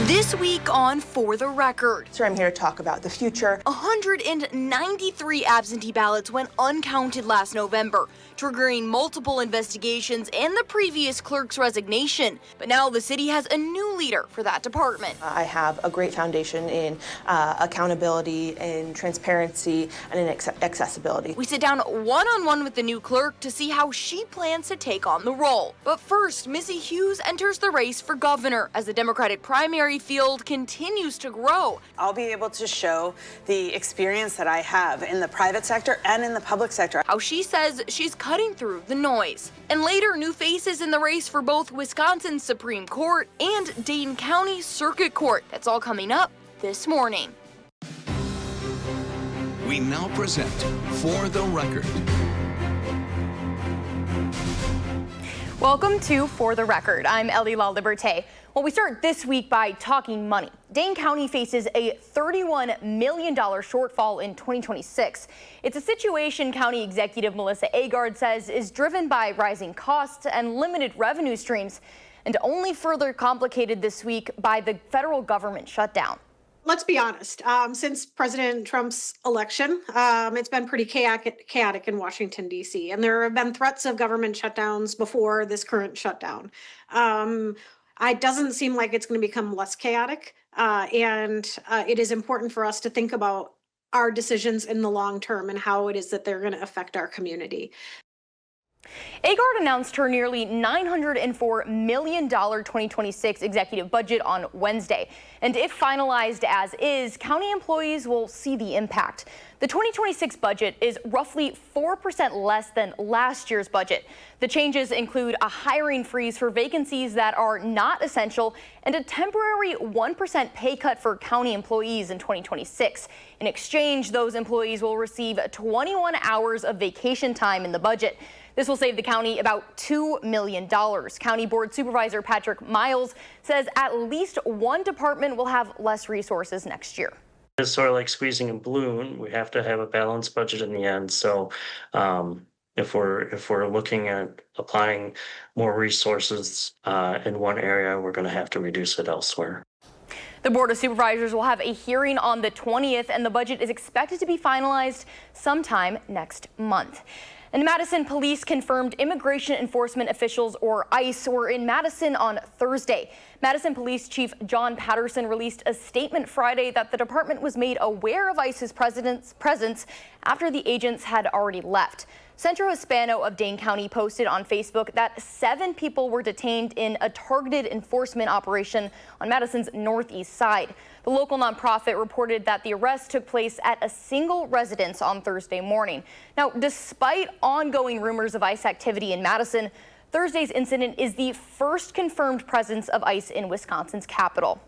This week on For the Record. So I'm here to talk about the future. 193 absentee ballots went uncounted last November, triggering multiple investigations and the previous clerk's resignation. But now the city has a new leader for that department. I have a great foundation in accountability and transparency and in accessibility. We sit down one-on-one with the new clerk to see how she plans to take on the role. But first, Missy Hughes enters the race for governor as the Democratic primary field continues to grow. I'll be able to show the experience that I have in the private sector and in the public sector. How she says she's cutting through the noise. And later, new faces in the race for both Wisconsin's Supreme Court and Dane County Circuit Court. That's all coming up this morning. We now present For the Record. Welcome to For the Record. I'm Ellie La Liberté. Well, we start this week by talking money. Dane County faces a $31 million shortfall in 2026. It's a situation County Executive Melissa Agard says is driven by rising costs and limited revenue streams, and only further complicated this week by the federal government shutdown. Let's be honest. Since President Trump's election, it's been pretty chaotic in Washington, D.C., and there have been threats of government shutdowns before this current shutdown. It doesn't seem like it's going to become less chaotic, and it is important for us to think about our decisions in the long term and how it is that they're going to affect our community. Agard announced her nearly $904 million 2026 executive budget on Wednesday. And if finalized as is, county employees will see the impact. The 2026 budget is roughly 4% less than last year's budget. The changes include a hiring freeze for vacancies that are not essential and a temporary 1% pay cut for county employees in 2026. In exchange, those employees will receive 21 hours of vacation time in the budget. This will save the county about $2 million. County Board Supervisor Patrick Miles says at least one department will have less resources next year. It's sort of like squeezing a balloon. We have to have a balanced budget in the end. So if we're looking at applying more resources in one area, we're going to have to reduce it elsewhere. The Board of Supervisors will have a hearing on the 20th, and the budget is expected to be finalized sometime next month. And Madison police confirmed immigration enforcement officials, or ICE, were in Madison on Thursday. Madison Police Chief John Patterson released a statement Friday that the department was made aware of ICE's presence after the agents had already left. Centro Hispano of Dane County posted on Facebook that 7 people were detained in a targeted enforcement operation on Madison's northeast side. The local nonprofit reported that the arrest took place at a single residence on Thursday morning. Now, despite ongoing rumors of ICE activity in Madison, Thursday's incident is the first confirmed presence of ICE in Wisconsin's capital.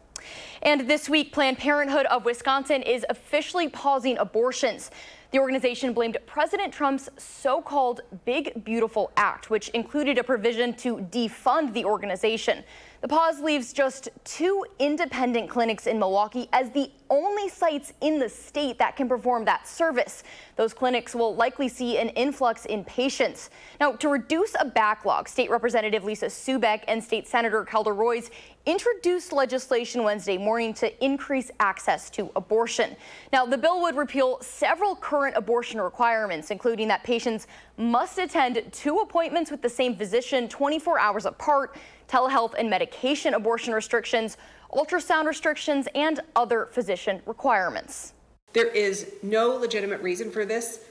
And this week, Planned Parenthood of Wisconsin is officially pausing abortions. The organization blamed President Trump's so-called Big Beautiful Act, which included a provision to defund the organization. The pause leaves just 2 independent clinics in Milwaukee as the only sites in the state that can perform that service. Those clinics will likely see an influx in patients. Now, to reduce a backlog, State Representative Lisa Subeck and State Senator Kelda Roys introduced legislation Wednesday morning to increase access to abortion. Now, the bill would repeal several current abortion requirements, including that patients must attend 2 appointments with the same physician 24 hours apart, telehealth and medication abortion restrictions, ultrasound restrictions, and other physician requirements. There is no legitimate reason for this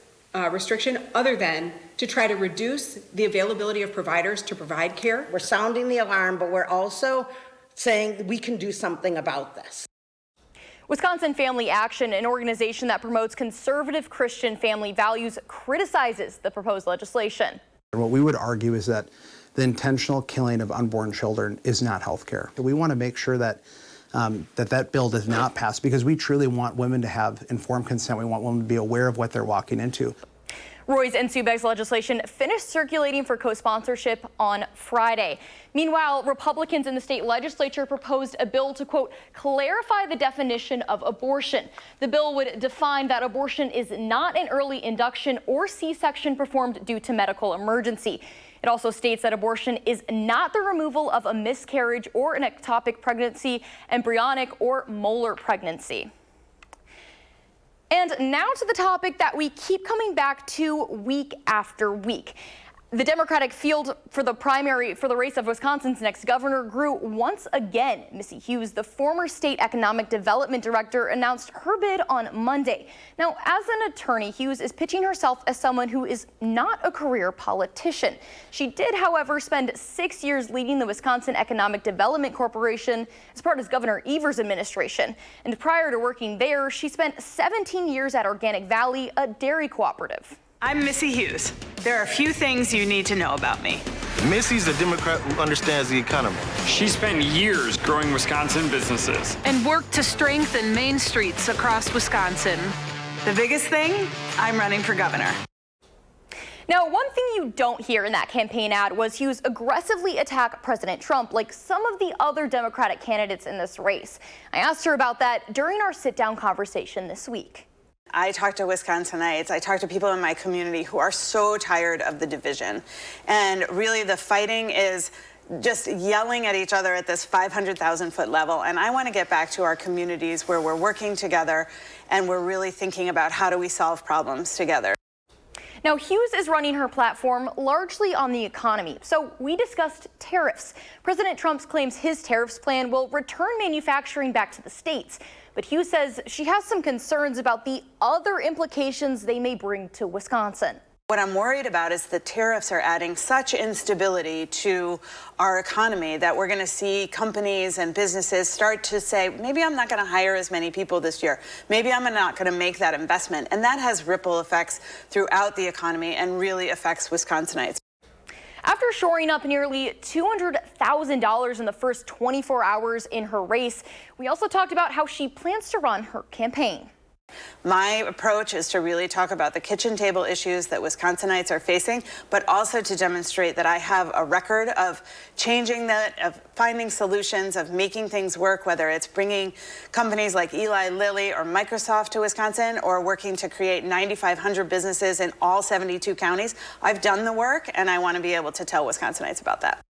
restriction other than to try to reduce the availability of providers to provide care. We're sounding the alarm, but we're also saying we can do something about this. Wisconsin Family Action, an organization that promotes conservative Christian family values, criticizes the proposed legislation. What we would argue is that the intentional killing of unborn children is not health care. We want to make sure that that bill does not pass because we truly want women to have informed consent. We want women to be aware of what they're walking into. Roy's and Subeck's legislation finished circulating for co-sponsorship on Friday. Meanwhile, Republicans in the state legislature proposed a bill to, quote, clarify the definition of abortion. The bill would define that abortion is not an early induction or C-section performed due to medical emergency. It It also states that abortion is not the removal of a miscarriage or an ectopic pregnancy, embryonic or molar pregnancy. And now to the topic that we keep coming back to week after week. The Democratic field for the race of Wisconsin's next governor grew once again. Missy Hughes, the former state economic development director, announced her bid on Monday. Now, as an attorney, Hughes is pitching herself as someone who is not a career politician. She did, however, spend 6 years leading the Wisconsin Economic Development Corporation as part of Governor Evers' administration. And prior to working there, she spent 17 years at Organic Valley, a dairy cooperative. I'm Missy Hughes. There are a few things you need to know about me. Missy's a Democrat who understands the economy. She spent years growing Wisconsin businesses And worked to strengthen main streets across Wisconsin. The biggest thing, I'm running for governor. Now, one thing you don't hear in that campaign ad was Hughes aggressively attack President Trump like some of the other Democratic candidates in this race. I asked her about that during our sit-down conversation this week. I talk to Wisconsinites, I talk to people in my community who are so tired of the division. And really the fighting is just yelling at each other at this 500,000-foot level. And I want to get back to our communities where we're working together and we're really thinking about how do we solve problems together. Now, Hughes is running her platform largely on the economy, so we discussed tariffs. President Trump claims his tariffs plan will return manufacturing back to the states, but Hughes says she has some concerns about the other implications they may bring to Wisconsin. What I'm worried about is the tariffs are adding such instability to our economy that we're going to see companies and businesses start to say, maybe I'm not going to hire as many people this year. Maybe I'm not going to make that investment. And that has ripple effects throughout the economy and really affects Wisconsinites. After shoring up nearly $200,000 in the first 24 hours in her race, we also talked about how she plans to run her campaign. My approach is to really talk about the kitchen table issues that Wisconsinites are facing, but also to demonstrate that I have a record of changing that, of finding solutions, of making things work, whether it's bringing companies like Eli Lilly or Microsoft to Wisconsin or working to create 9,500 businesses in all 72 counties. I've done the work, and I want to be able to tell Wisconsinites about that.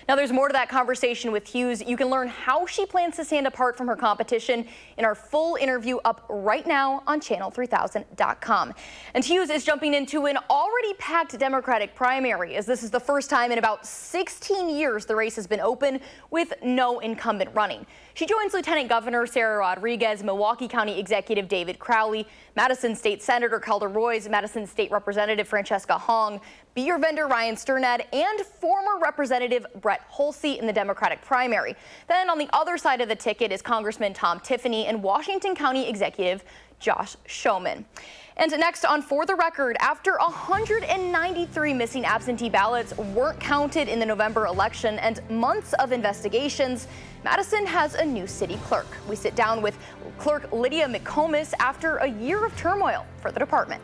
Now, there's more to that conversation with Hughes. You can learn how she plans to stand apart from her competition in our full interview up right now on channel3000.com. And Hughes is jumping into an already packed Democratic primary, as this is the first time in about 16 years the race has been open with no incumbent running. She joins Lieutenant Governor Sarah Rodriguez, Milwaukee County Executive David Crowley, Madison State Senator Calder Royce, Madison State Representative Francesca Hong, beer vendor Ryan Sternad, and former Representative Brett Holsey in the Democratic primary. Then on the other side of the ticket is Congressman Tom Tiffany and Washington County Executive Josh Schoeman. And next on For the Record, after 193 missing absentee ballots weren't counted in the November election and months of investigations, Madison has a new city clerk. We sit down with Clerk Lydia McComas after a year of turmoil for the department.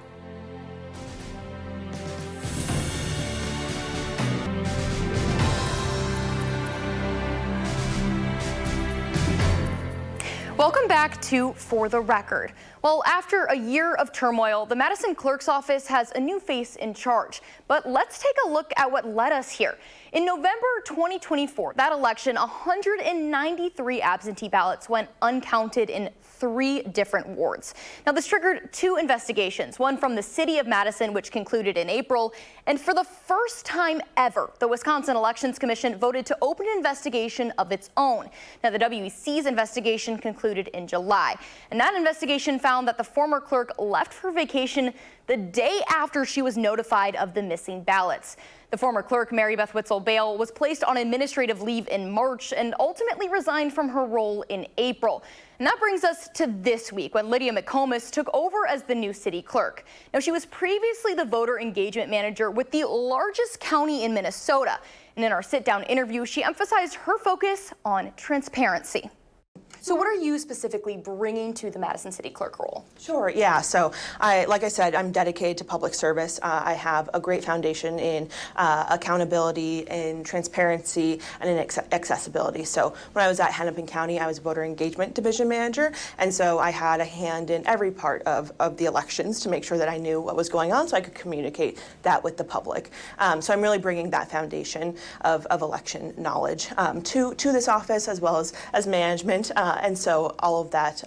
Welcome back to For the Record. Well, after a year of turmoil, the Madison Clerk's office has a new face in charge. But let's take a look at what led us here. In November 2024, that election, 193 absentee ballots went uncounted in 3 different wards. Now, this triggered 2 investigations, one from the city of Madison, which concluded in April, and for the first time ever, the Wisconsin Elections Commission voted to open an investigation of its own. Now, the WEC's investigation concluded in July, and that investigation found that the former clerk left for vacation the day after she was notified of the missing ballots. The former clerk, Mary Beth Witzel-Bale, was placed on administrative leave in March and ultimately resigned from her role in April. And that brings us to this week, when Lydia McComas took over as the new city clerk. Now, she was previously the voter engagement manager with the largest county in Minnesota. And in our sit-down interview, she emphasized her focus on transparency. So what are you specifically bringing to the Madison City Clerk role? Sure, yeah. So like I said, I'm dedicated to public service. I have a great foundation in accountability, in transparency, and in accessibility. So when I was at Hennepin County, I was voter engagement division manager, and so I had a hand in every part of the elections to make sure that I knew what was going on so I could communicate that with the public. So I'm really bringing that foundation of election knowledge to this office as well as management. And so all of that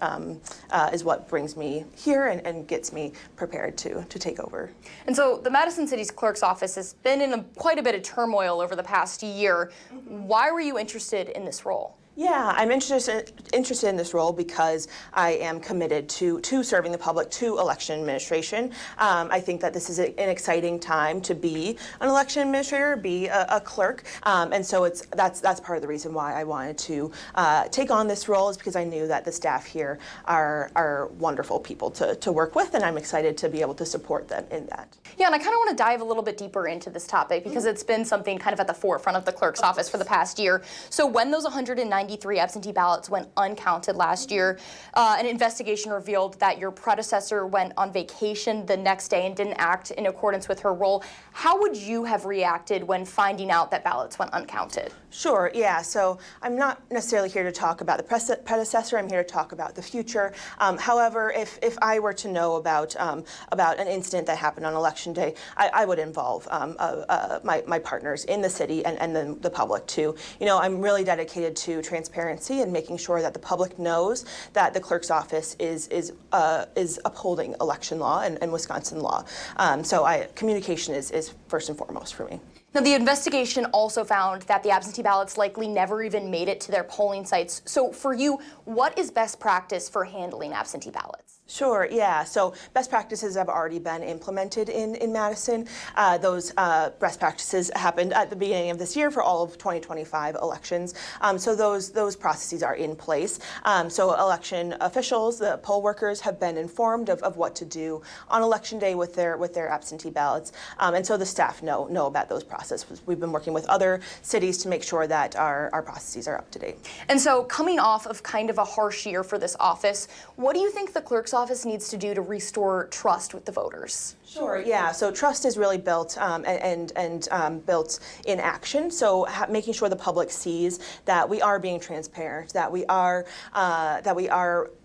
is what brings me here and gets me prepared to take over. And so the Madison City's Clerk's office has been in quite a bit of turmoil over the past year. Why were you interested in this role? Yeah, I'm interested in this role because I am committed to serving the public, to election administration. I think that this is an exciting time to be an election administrator, be a clerk, and so that's part of the reason why I wanted to take on this role, is because I knew that the staff here are wonderful people to work with, and I'm excited to be able to support them in that. Yeah, and I kind of want to dive a little bit deeper into this topic because it's been something kind of at the forefront of the clerk's office for the past year. So when those 193 absentee ballots went uncounted last year, an investigation revealed that your predecessor went on vacation the next day and didn't act in accordance with her role. How would you have reacted when finding out that ballots went uncounted? Sure, yeah, so I'm not necessarily here to talk about the predecessor, I'm here to talk about the future. However, if I were to know about an incident that happened on Election Day, I would involve my partners in the city and then the public too. You know, I'm really dedicated to transparency and making sure that the public knows that the clerk's office is upholding election law and Wisconsin law. So communication is first and foremost for me. Now, the investigation also found that the absentee ballots likely never even made it to their polling sites. So for you, what is best practice for handling absentee ballots? Sure, yeah. So best practices have already been implemented in Madison. Those best practices happened at the beginning of this year for all of 2025 elections. So those processes are in place. So election officials, the poll workers, have been informed of what to do on Election Day with their absentee ballots. And so the staff know about those processes. We've been working with other cities to make sure that our processes are up to date. And so coming off of kind of a harsh year for this office, what do you think the clerk's office needs to do to restore trust with the voters? Sure, yeah. So trust is really built and built in action. So making sure the public sees that we are being transparent, that we are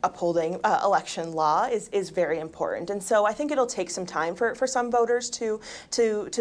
upholding election law is very important. And so I think it'll take some time for some voters to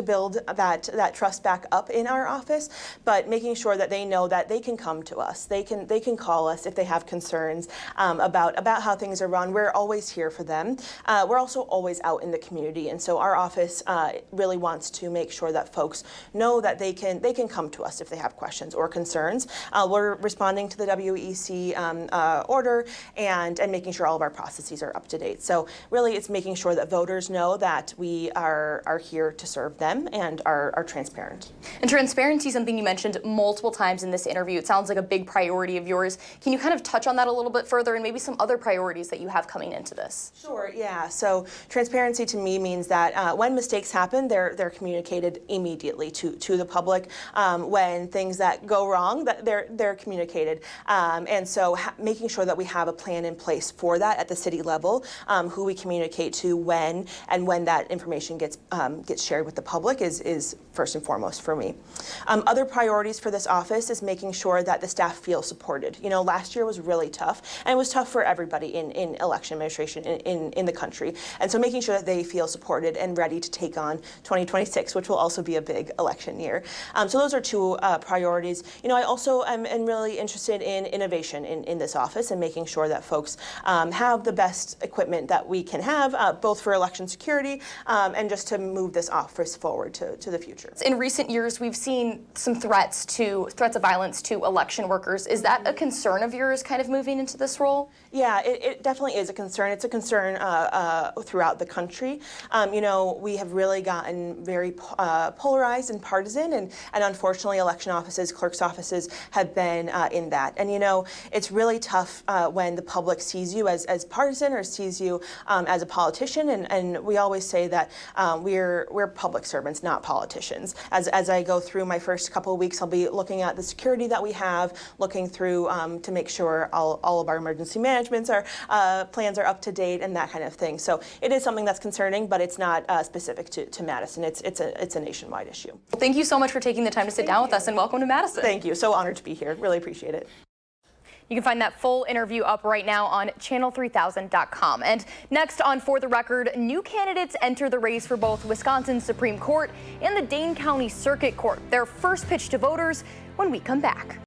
build that trust back up in our office. But making sure that they know that they can come to us, they can call us if they have concerns about how things are run. We're always here for them. We're also always out in the community. And so our office really wants to make sure that folks know that they can come to us if they have questions or concerns. We're responding to the WEC order and making sure all of our processes are up to date. So really it's making sure that voters know that we are here to serve them and are transparent. And transparency is something you mentioned multiple times in this interview. It sounds like a big priority of yours. Can you kind of touch on that a little bit further and maybe some other priorities that you have coming into this? Sure, yeah. So transparency to me means that when mistakes happen, they're communicated immediately to the public. When things that go wrong, that they're communicated. And so making sure that we have a plan in place for that at the city level, who we communicate to when that information gets shared with the public is first and foremost for me. Other priorities for this office is making sure that the staff feel supported. You know, last year was really tough, and it was tough for everybody in election administration in the country. And so making sure that they feel supported and ready to take on 2026, which will also be a big election year. So those are two priorities. You know, I also am really interested in innovation in this office and making sure that folks have the best equipment that we can have, both for election security and just to move this office forward to the future. In recent years, we've seen some threats of violence to election workers. Is that a concern of yours kind of moving into this role? Yeah, it definitely is a concern. concern. It's a concern throughout the country. You know, we have really gotten very polarized and partisan, and unfortunately election offices, clerk's offices have been in that. And you know, it's really tough when the public sees you as partisan or sees you as a politician, and we always say that we're public servants, not politicians. As I go through my first couple of weeks, I'll be looking at the security that we have, looking through to make sure all of our emergency managements plans are up to date and that kind of thing. So it is something that's concerning, but it's not specific to Madison. It's a nationwide issue. Well, thank you so much for taking the time to sit down with us, and welcome to Madison. Thank you. So honored to be here. Really appreciate it. You can find that full interview up right now on channel3000.com. And next on For the Record, new candidates enter the race for both Wisconsin's Supreme Court and the Dane County Circuit Court. Their first pitch to voters when we come back.